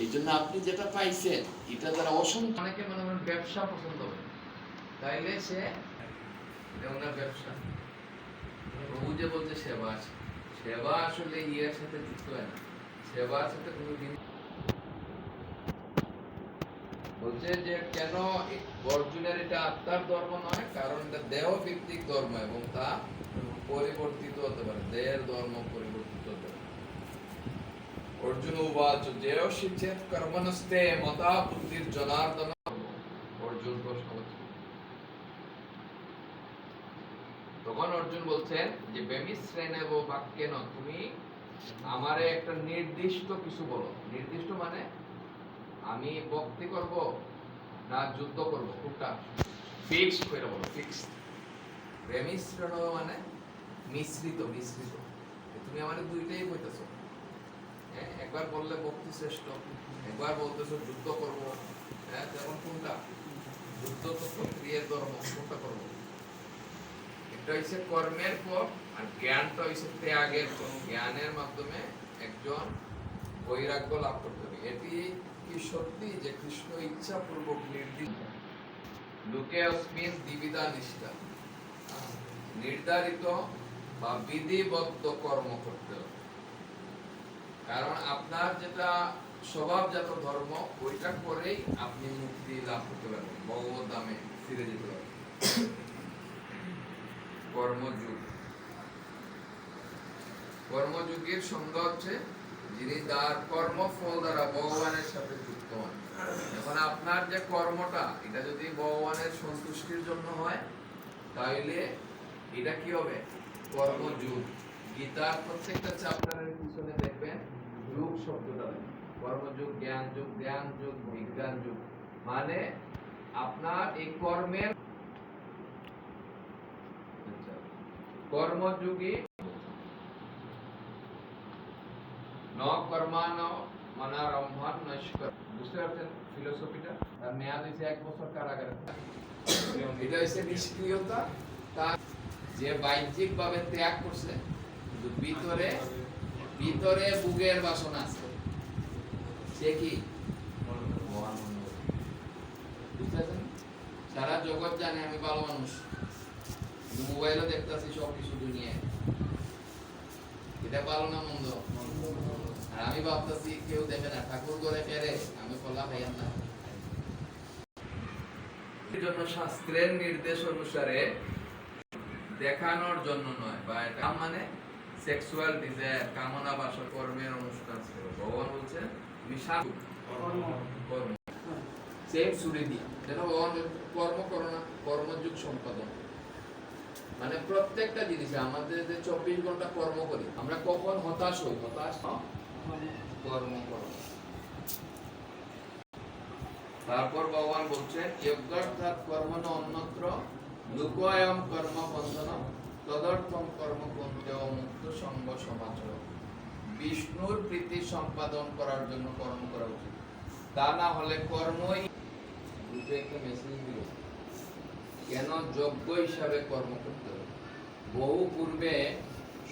এই জন্য আপনি যেটা পাইছেন এটা দ্বারা অসংখ্য অনেকে মনে করেন ব্যবসা পছন্দ করে, তাইলে সে ওনার ব্যবসা প্রভু যে বলছে সেবা আছে, সেবা আসলে ইয়ের সাথে যুক্ত হয় না, সেবার সাথে কোনো দিন বলছে যে কেন অর্জুনের এটা আত্মার ধর্ম নয়, কারণ এটা দেহ ভিত্তিক ধর্ম এবং তা পরিবর্তিত হতে পারে, দেহের ধর্ম পরিবর্তিত হতে পারে। অর্জুন উবাচ জয়সিচেত কর্মণস্তে মতা বুদ্ধির জনার্দন। অর্জুন প্রশ্ন করছে, তখন অর্জুন বলছেন যে বেমিশ্রেণেব বাক্যেন, তুমি আমারে একটা নির্দিষ্ট কিছু বলো। নির্দিষ্ট মানে আমি ভক্তি করব না যুদ্ধ করব, কোনটা ফিক্সড করে বলো, ফিক্সড। বেমিশ্রেণ মানে মিশ্রিত, মিশ্রিত। তুমি আমারে দুইটাই কইতাছো, একবার বললে ভক্তি শ্রেষ্ঠ, একবার বলতেছো যুদ্ধ করব, হ্যাঁ তখন কোনটা? যুদ্ধ তো প্রক্রিয়ার ধর্ম, কোনটা করব? এটা হইছে কর্মের পর, আর জ্ঞানটা হইছে ত্যাগের পর। জ্ঞানের মাধ্যমে একজন বৈরাগ্য লাভ করতে হবে। এটি কি সত্যি যে কৃষ্ণ ইচ্ছা পূর্বক নির্দিষ্ট লোকে অস্মিন দ্বিবিধা নিষ্ঠা, নির্ধারিত বা বিধিবদ্ধ কর্ম করতে হবে। কারণ আপনার যেটা স্বভাবজাত ধর্ম, ওইটা করেই আপনি মুক্তি লাভ করতে পারবেন, ভগবত ধামে ফিরে যেতে পারবেন। কর্মযোগ, কর্মযোগের সংজ্ঞা হচ্ছে যিনি তার কর্মফল দ্বারা ভগবানের সাথে যুক্ত হন। এখন আপনার যে কর্মটা, এটা যদি ভগবানের সন্তুষ্টির জন্য হয়, তাইলে এটা কি হবে? কর্মযোগ। গীতার প্রত্যেকটা চ্যাপ্টারের পিছনে দেখবেন যোগ শব্দটা, কর্মযোগ, জ্ঞান যোগ, ধ্যান যোগ, বিজ্ঞান যোগ। মানে আপনার এই কর্মের কর্মযোগী ন কর্মান মনারম্ভান নৈষ্কর। বুঝতে পারছেন ফিলোসফিটা? তার মেয়াদ হয়েছে 1 বছর কারাগারে। এটা হচ্ছে নিষ্ক্রিয়তা, তার যে বাহ্যিক ভাবে ত্যাগ করছে, কিন্তু ভিতরে ভিতরে বুকের বাসনা আছে, সে কি বুঝতেছেন? সারা জগৎ জানে আমি ভালো মানুষ, মোবাইলও দেখতেছি সবকিছু দুনিয়ায়, এটা ভালো না মন্দ? আর আমি ভাবতেছি কেউ দেখে না, ঠাকুর করে ফেরে, আমি খোলা খাইয়াম না। এর জন্য শাস্ত্রের নির্দেশ অনুসারে দেখানোর জন্য নয়, বা এটা মানে সেক্সুয়াল ডিজায়ার, কামনা বাসনা, কর্মের অনুষ্ঠান ছিল। ভগবান বলছেন তুমি কর্ম সেম সুরে দিয়া, যেন ভগবান কর্ম করো না, কর্মযোগ সম্পাদন। মানে প্রত্যেকটা জিনিসে আমাদের যে 24 ঘন্টা কর্ম করি, আমরা কখন হতাশ হই? হতাশ কর্ম করো। তারপর ভগবান বলছেন যজ্ঞার্থাৎ কর্মণ অন্যত্র লোকয়ম কর্ম বন্ধন তদর্থম কর্ম কন্তেও মুক্ত সঙ্গ সমাচর। বিষ্ণুর প্রীতি সম্পাদন করার জন্য কর্ম করা উচিত, তা না হলে কর্মই রূপে একটা মেসেজ দিল কেন যোগ্য হিসাবে কর্ম করতে হবে। বহু পূর্বে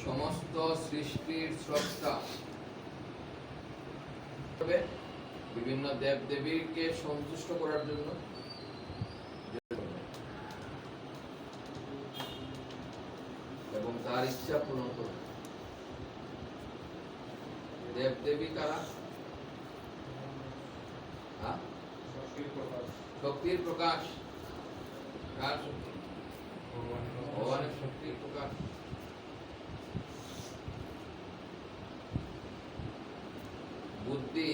সমস্ত সৃষ্টির স্রষ্টা বিভিন্ন দেব দেবীকে সন্তুষ্ট করার জন্য এবং তার ইচ্ছা পূরণ করবে। দেব দেবী কারা? শক্তির প্রকাশ। কার শক্তি? ভগবানের শক্তির প্রকাশ। বুদ্ধি,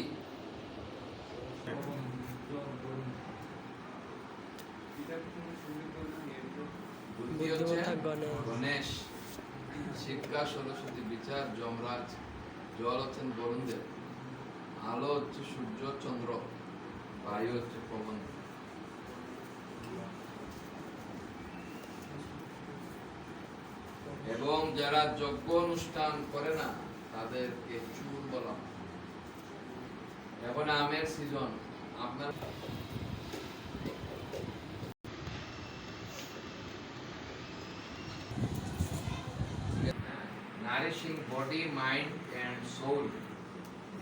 বুদ্ধি হচ্ছে গণেশ, শিক্ষা সরস্বতী, বিচার যমরাজ, জল হচ্ছেন বরুণ দেব, আলো হচ্ছে সূর্য চন্দ্র, বায়ু হচ্ছে পবন। এবং যারা যজ্ঞ অনুষ্ঠান করে না তাদেরকে চুর বলা। এখন আমের সিজন, আপনার nourishing body, mind and soul.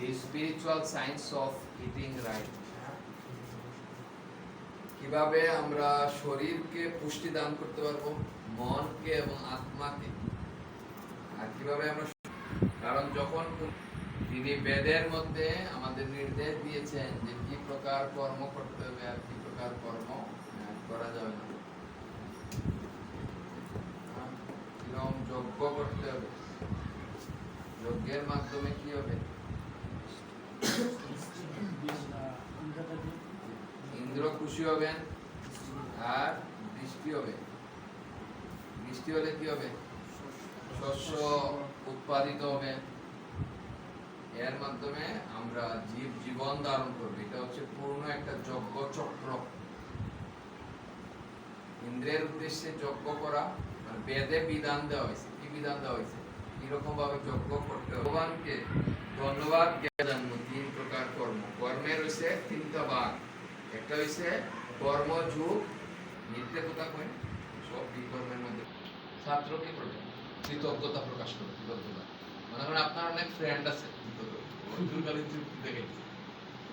The spiritual science of eating right. কিভাবে আমরা শরীরকে পুষ্টি দান করতে পারবো, মনকে এবং আত্মাকে, আর কিভাবে আমরা, কারণ যখন তিনি বেদের মধ্যে আমাদের নির্দেশ দিয়েছেন যে কি প্রকার কর্ম করতে হবে আর কি প্রকার কর্ম করা যাবে না, কিরকম যজ্ঞ করতে হবে, যজ্ঞের মাধ্যমে কি হবে, ইন্দ্র খুশি হবেন আর বৃষ্টি হবে, বৃষ্টি হলে কি হবে, শস্য উৎপাদিত হবে, এর মাধ্যমে আমরা জীবন ধারণ করব। এটা হচ্ছে পূর্ণ একটা যজ্ঞ চক্র। ইন্দ্রের উদ্দেশ্যে যজ্ঞ করা, মানে বেদে বিধান দেওয়া হয়েছে, কি বিধান দেওয়া হয়েছে, কিরকম ভাবে যজ্ঞ করতে হবে। ভগবানকে ধন্যবাদ জানাবো। তিন প্রকার কর্ম, কর্মের হয়েছে তিনটা ভাগ। একটা হয়েছে কর্মযোগ, নিত্য কথা কয় সব বিকর্মের মধ্যে ছাত্র কি করবে, কৃতজ্ঞতা প্রকাশ করবে, কৃতজ্ঞতা। মনে করেন আপনার অনেক ফ্রেন্ড আছে,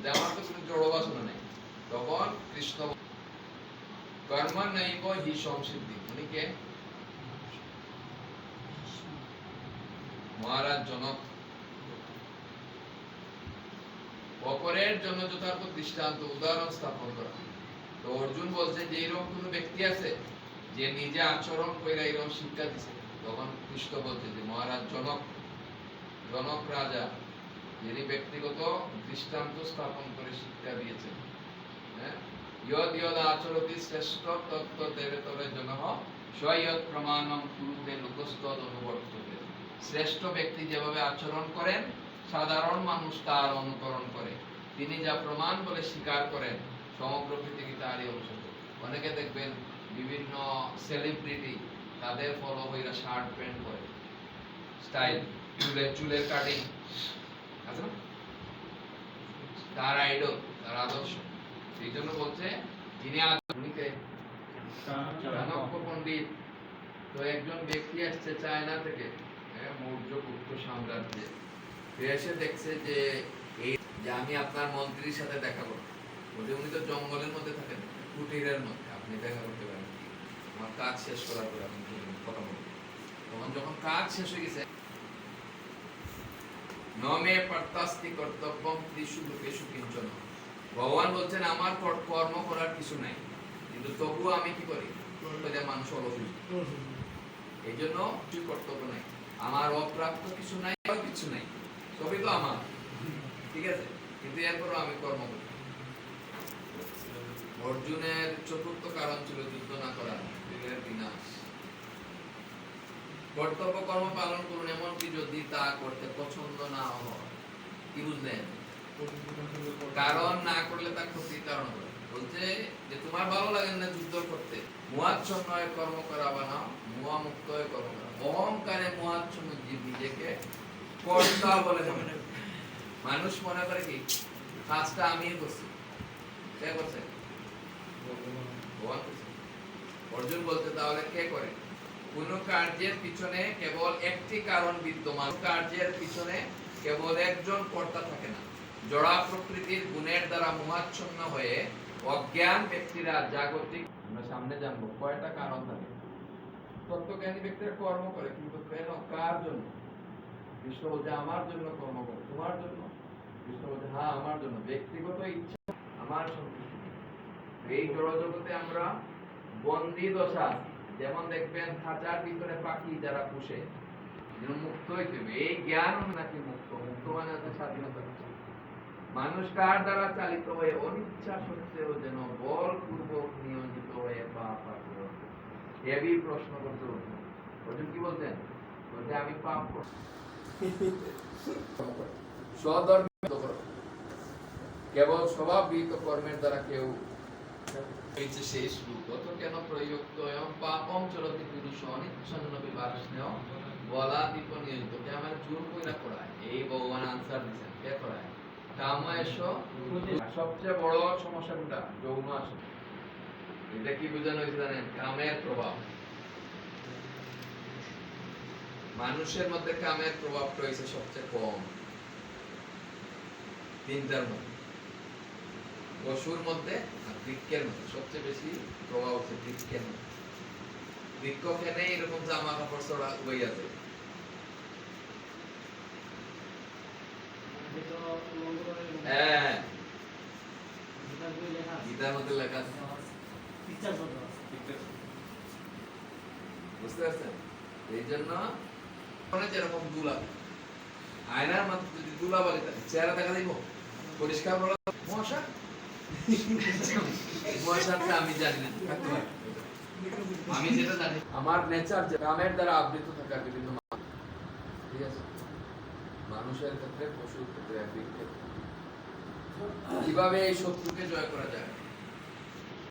যে আমার তো কোনো জড় বাসনা নেই, তখন কৃষ্ণ কর্ম নৈব হি সংসিদ্ধি, উনি কে, মহারাজ জনক। অপরের জন্য যথার্থ দৃষ্টান্ত উদাহরণ স্থাপন করা। তো অর্জুন বলছে যে এরকম কোন ব্যক্তি আছে যে নিজে আচরণ করে এরকম শিক্ষা দিছে, তখন কৃষ্ণ বলছে যে মহারাজ জনক, জনক রাজা, যিনি ব্যক্তিগত দৃষ্টান্ত স্থাপন করে শিক্ষা দিয়েছেন। ইয়দ ইয়দ আচরতি শ্রেষ্ঠ তত্ত্ব দেবে তবে জনঃ স্বয়ৎ প্রমাণম কুরুতে লোকস্তদ অনুবর্ততে। শ্রেষ্ঠ ব্যক্তি যেভাবে আচরণ করেন সাধারণ মানুষ তার অনুকরণ করে, তিনি যা প্রমাণ বলে স্বীকার করেন সমগ্র পৃথিবী তারই অনুসরণ। অনেকে দেখবেন বিভিন্ন সেলিব্রিটি তাদের ফলো হইরা শার্ট প্যান্ট পরে, স্টাইল, চুলের কাটিং আছে না, তার আইডল, তার আদর্শ। সেই জন্য বলছে যিনি উনিকে চাণক্য পণ্ডিত। তো একজন ব্যক্তি আসছে চায়না থেকে, মৌর্য গুপ্ত সাম্রাজ্যে, এসে দেখছে যে এই যে আমি আপনার মন্ত্রীর সাথে দেখা করব, উনি তো জঙ্গলের মধ্যে থাকেন, কুটিরের মধ্যে, আপনি দেখা করতে পারেন, আমার কাজ শেষ করার পর আপনি কথা বলবেন। তখন যখন কাজ শেষ হয়ে গেছে, নমে পার্তাস্তি কর্তব্যম ত্রিষু লোকেষু কিঞ্চন, ভগবান বলছেন আমার কর্ম করার কিছু নাই, কিন্তু তবুও আমি কি করি, মানুষ অলসিত, এই জন্য কিছু কর্তব্য নাই, আমার অপ্রাপ্ত কিছু নাই, কিছু নাই, সবই তো আমার, ঠিক আছে, কিন্তু এরপরও আমি কর্ম করি। অর্জুনের চতুর্থ কারণ ছিল যুদ্ধ না করা, বীরের বিনাশ। কর্তব্য কর্ম পালন করুন, এমনকি যদি তা করতে পছন্দ না হয়, কি বুঝলেন, কারণ না করলে তা ক্ষতির কারণ হবে। বলছে যে তোমার ভালো লাগে না যুদ্ধ করতে, মুহাচ্ছন্ন হয়ে কর্ম করা বানাও, মুহা মুক্ত হয়ে কর্ম করা। অহংকারে মুহাচ্ছন্ন জীব নিজেকে কর্তা বলে মনে করে, মানুষ মনে করে কি কাজটা আমিই করছি, কে করছে, ভগবান করছে। অর্জুন বলতে তাহলে কে করে, কোন কার্যের পিছনে কেবল একটি কারণ বিদ্যমান, কার্যের পিছনে কেবল একজন কর্তা থাকে না। জড়া প্রকৃতির গুণের দ্বারা মোহাচ্ছন্ন হয়ে অজ্ঞান ব্যক্তিরা জাগতিক, আমরা সামনে জানবো কয়টা কারণ থাকে। তত্ত্বজ্ঞানী ব্যক্তিরা কর্ম করে, কিন্তু কেন, কার জন্য, কৃষ্ণ বলছে আমার জন্য কর্ম করে, তোমার জন্য, কৃষ্ণ বলছে হ্যাঁ আমার জন্য, ব্যক্তিগত ইচ্ছা আমার সন্তুষ্টি। এই জড়জগতে আমরা বন্দী দশা, যেমন দেখবেন খাঁচার ভিতরে পাখি যারা পুষে, মুক্ত হইতে হবে, এই জ্ঞান নাকি মুক্ত, মুক্ত মানে হচ্ছে স্বাধীনতা। মানুষ কার দ্বারা চালিত হয়ে অনিচ্ছা সত্ত্বেও যেন বলপূর্বক নিয়োজিত হয়ে পাপ করে, হেভি প্রশ্ন করতে হতো। অর্জুন কি বলতেন, বলতে আমি পাপ করব, স্বধর্মে করো, কেবল স্বভাববিহিত কর্মের দ্বারা কেউ হইছে শেষ রূপ। তত কেন প্রযুক্ত এবং পাপম চলতি পুরুষ অনিচ্ছন্ন বিবাহ স্নেহ বলা দীপ নিয়োজিত, কে আমার জোর কইরা করায়, এই ভগবান আনসার দিচ্ছেন, কে করায়, কাময়েশ। সবচেয়ে বড় সমস্যা কোনটা, যৌন আসক্তি। এটা কি বোঝানো হয়েছে জানেন, কামের প্রভাব, মানুষের মধ্যে কামের প্রভাবটা হয়েছে সবচেয়ে কম। তিনটার মধ্যে, পশুর মধ্যে আর বৃক্ষের মধ্যে সবচেয়ে বেশি প্রভাব হচ্ছে বৃক্ষের মধ্যে। বৃক্ষ খেনে এরকম জামা কাপড় ছড়া বই আছে। হ্যাঁ, গীতার মধ্যে লেখা আছে। বুঝতে পারছেন? এই জন্য যেরকম দুলা, আয়নার মধ্যে যদি দুলা বালি থাকে চেহারা দেখা দিব পরিষ্কার বলা মশা। মশাটা আমি জানি না, আমি যেটা জানি আমার নেচার যে কামের দ্বারা আবৃত থাকা বিভিন্ন মানুষ, ঠিক আছে, মানুষের ক্ষেত্রে, পশুর ক্ষেত্রে, বৃক্ষের ক্ষেত্রে। কিভাবে এই শত্রুকে জয় করা যায়?